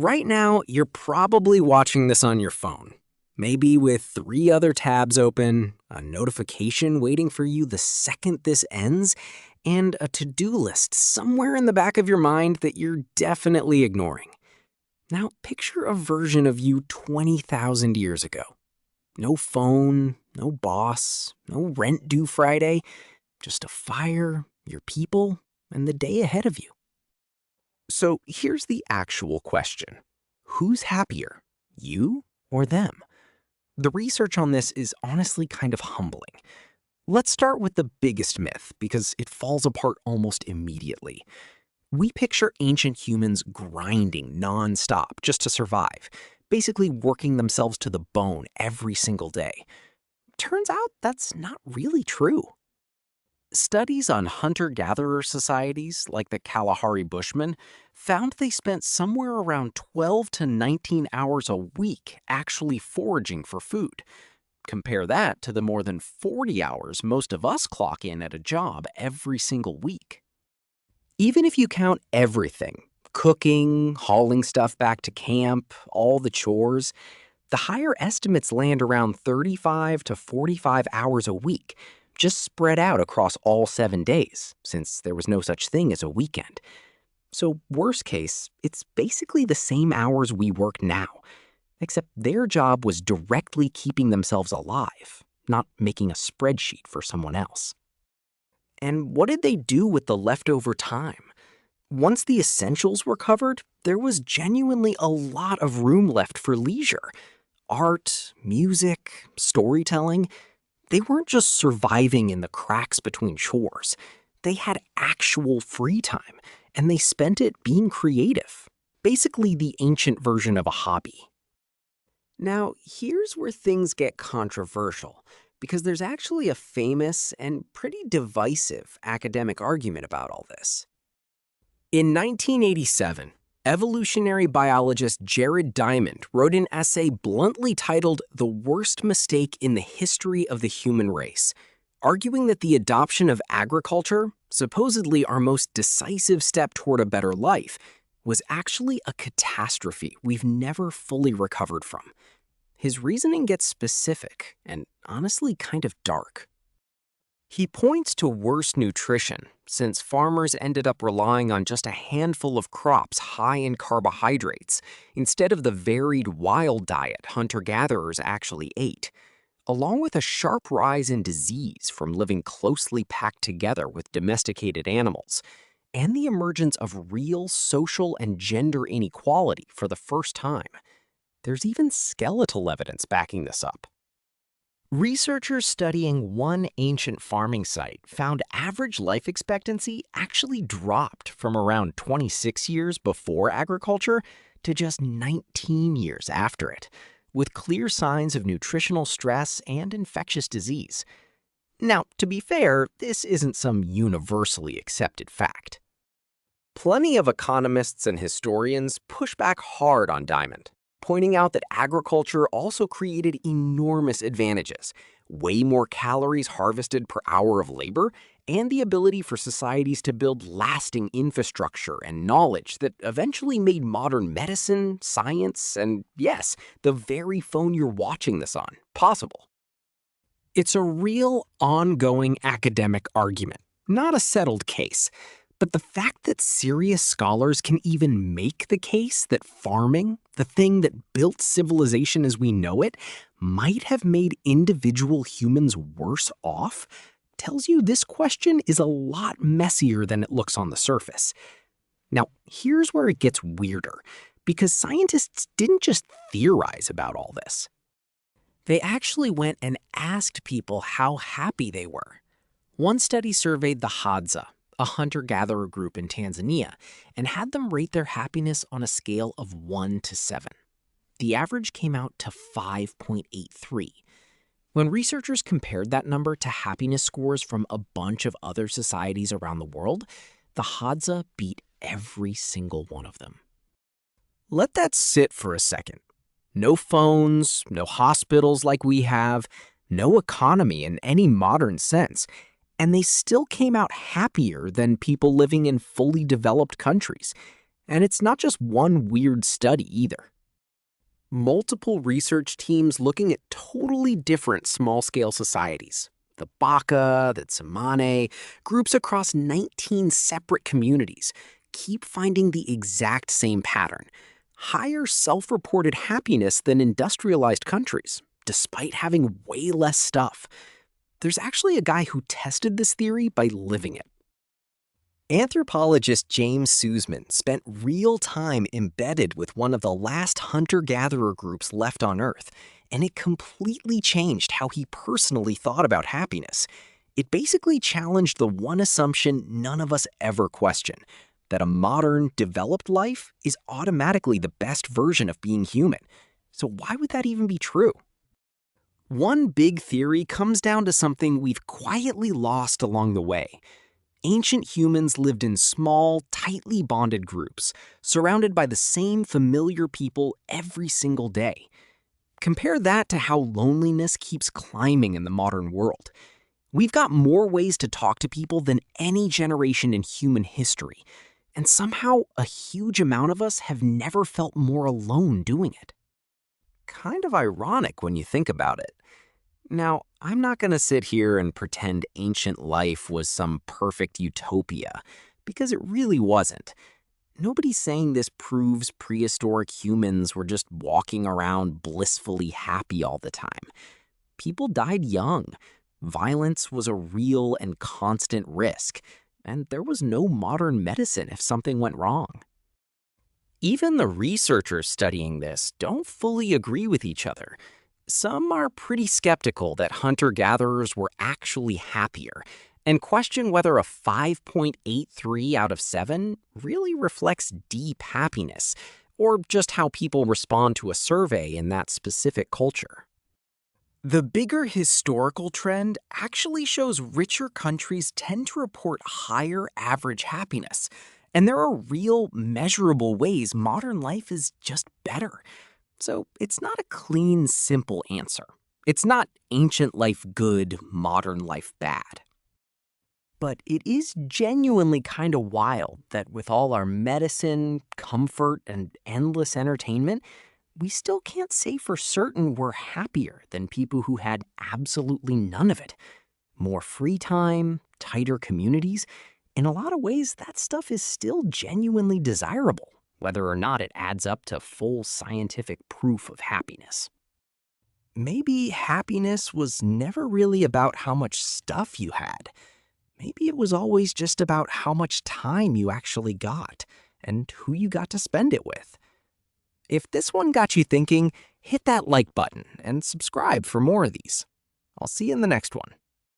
Right now, you're probably watching this on your phone, maybe with 3 other tabs open, a notification waiting for you the second this ends, and a to-do list somewhere in the back of your mind that you're definitely ignoring. Now, picture a version of you 20,000 years ago. No phone, no boss, no rent due Friday, just a fire, your people, and the day ahead of you. So here's the actual question. Who's happier, you or them? The research on this is honestly kind of humbling. Let's start with the biggest myth because it falls apart almost immediately. We picture ancient humans grinding nonstop just to survive, basically working themselves to the bone every single day. Turns out that's not really true. Studies on hunter-gatherer societies like the Kalahari Bushmen found they spent somewhere around 12 to 19 hours a week actually foraging for food. Compare that to the more than 40 hours most of us clock in at a job every single week. Even if you count everything, cooking, hauling stuff back to camp, all the chores, the higher estimates land around 35 to 45 hours a week, just spread out across all 7 days, since there was no such thing as a weekend. So worst case, it's basically the same hours we work now, except their job was directly keeping themselves alive, not making a spreadsheet for someone else. And what did they do with the leftover time? Once the essentials were covered, there was genuinely a lot of room left for leisure. Art, music, storytelling. They weren't just surviving in the cracks between chores. They had actual free time, and they spent it being creative. Basically the ancient version of a hobby. Now, here's where things get controversial, because there's actually a famous and pretty divisive academic argument about all this. In 1987, evolutionary biologist Jared Diamond wrote an essay bluntly titled "The Worst Mistake in the History of the Human Race," arguing that the adoption of agriculture, supposedly our most decisive step toward a better life, was actually a catastrophe we've never fully recovered from. His reasoning gets specific and honestly kind of dark. He points to worse nutrition, since farmers ended up relying on just a handful of crops high in carbohydrates instead of the varied wild diet hunter-gatherers actually ate, along with a sharp rise in disease from living closely packed together with domesticated animals, and the emergence of real social and gender inequality for the first time. There's even skeletal evidence backing this up. Researchers studying one ancient farming site found average life expectancy actually dropped from around 26 years before agriculture to just 19 years after it, with clear signs of nutritional stress and infectious disease. Now, to be fair, this isn't some universally accepted fact. Plenty of economists and historians push back hard on Diamond, pointing out that agriculture also created enormous advantages, way more calories harvested per hour of labor, and the ability for societies to build lasting infrastructure and knowledge that eventually made modern medicine, science, and yes, the very phone you're watching this on, possible. It's a real, ongoing academic argument, not a settled case. But the fact that serious scholars can even make the case that farming, the thing that built civilization as we know it, might have made individual humans worse off, tells you this question is a lot messier than it looks on the surface. Now, here's where it gets weirder, because scientists didn't just theorize about all this. They actually went and asked people how happy they were. One study surveyed the Hadza, a hunter-gatherer group in Tanzania, and had them rate their happiness on a scale of 1 to 7. The average came out to 5.83. When researchers compared that number to happiness scores from a bunch of other societies around the world, the Hadza beat every single one of them. Let that sit for a second. No phones, no hospitals like we have, no economy in any modern sense, and they still came out happier than people living in fully developed countries. And it's not just one weird study either. Multiple research teams looking at totally different small-scale societies. The Baka, the Tsimane, groups across 19 separate communities keep finding the exact same pattern. Higher self-reported happiness than industrialized countries, despite having way less stuff. There's actually a guy who tested this theory by living it. Anthropologist James Sussman spent real time embedded with one of the last hunter-gatherer groups left on Earth, and it completely changed how he personally thought about happiness. It basically challenged the one assumption none of us ever question, that a modern, developed life is automatically the best version of being human. So why would that even be true? One big theory comes down to something we've quietly lost along the way. Ancient humans lived in small, tightly bonded groups, surrounded by the same familiar people every single day. Compare that to how loneliness keeps climbing in the modern world. We've got more ways to talk to people than any generation in human history, and somehow a huge amount of us have never felt more alone doing it. Kind of ironic when you think about it. Now, I'm not going to sit here and pretend ancient life was some perfect utopia, because it really wasn't. Nobody's saying this proves prehistoric humans were just walking around blissfully happy all the time. People died young. Violence was a real and constant risk, and there was no modern medicine if something went wrong. Even the researchers studying this don't fully agree with each other. Some are pretty skeptical that hunter-gatherers were actually happier and question whether a 5.83 out of 7 really reflects deep happiness or just how people respond to a survey in that specific culture. The bigger historical trend actually shows richer countries tend to report higher average happiness, and there are real, measurable ways modern life is just better. So it's not a clean, simple answer. It's not ancient life good, modern life bad. But it is genuinely kind of wild that with all our medicine, comfort, and endless entertainment, we still can't say for certain we're happier than people who had absolutely none of it. More free time, tighter communities. In a lot of ways, that stuff is still genuinely desirable, whether or not it adds up to full scientific proof of happiness. Maybe happiness was never really about how much stuff you had. Maybe it was always just about how much time you actually got and who you got to spend it with. If this one got you thinking, hit that like button and subscribe for more of these. I'll see you in the next one.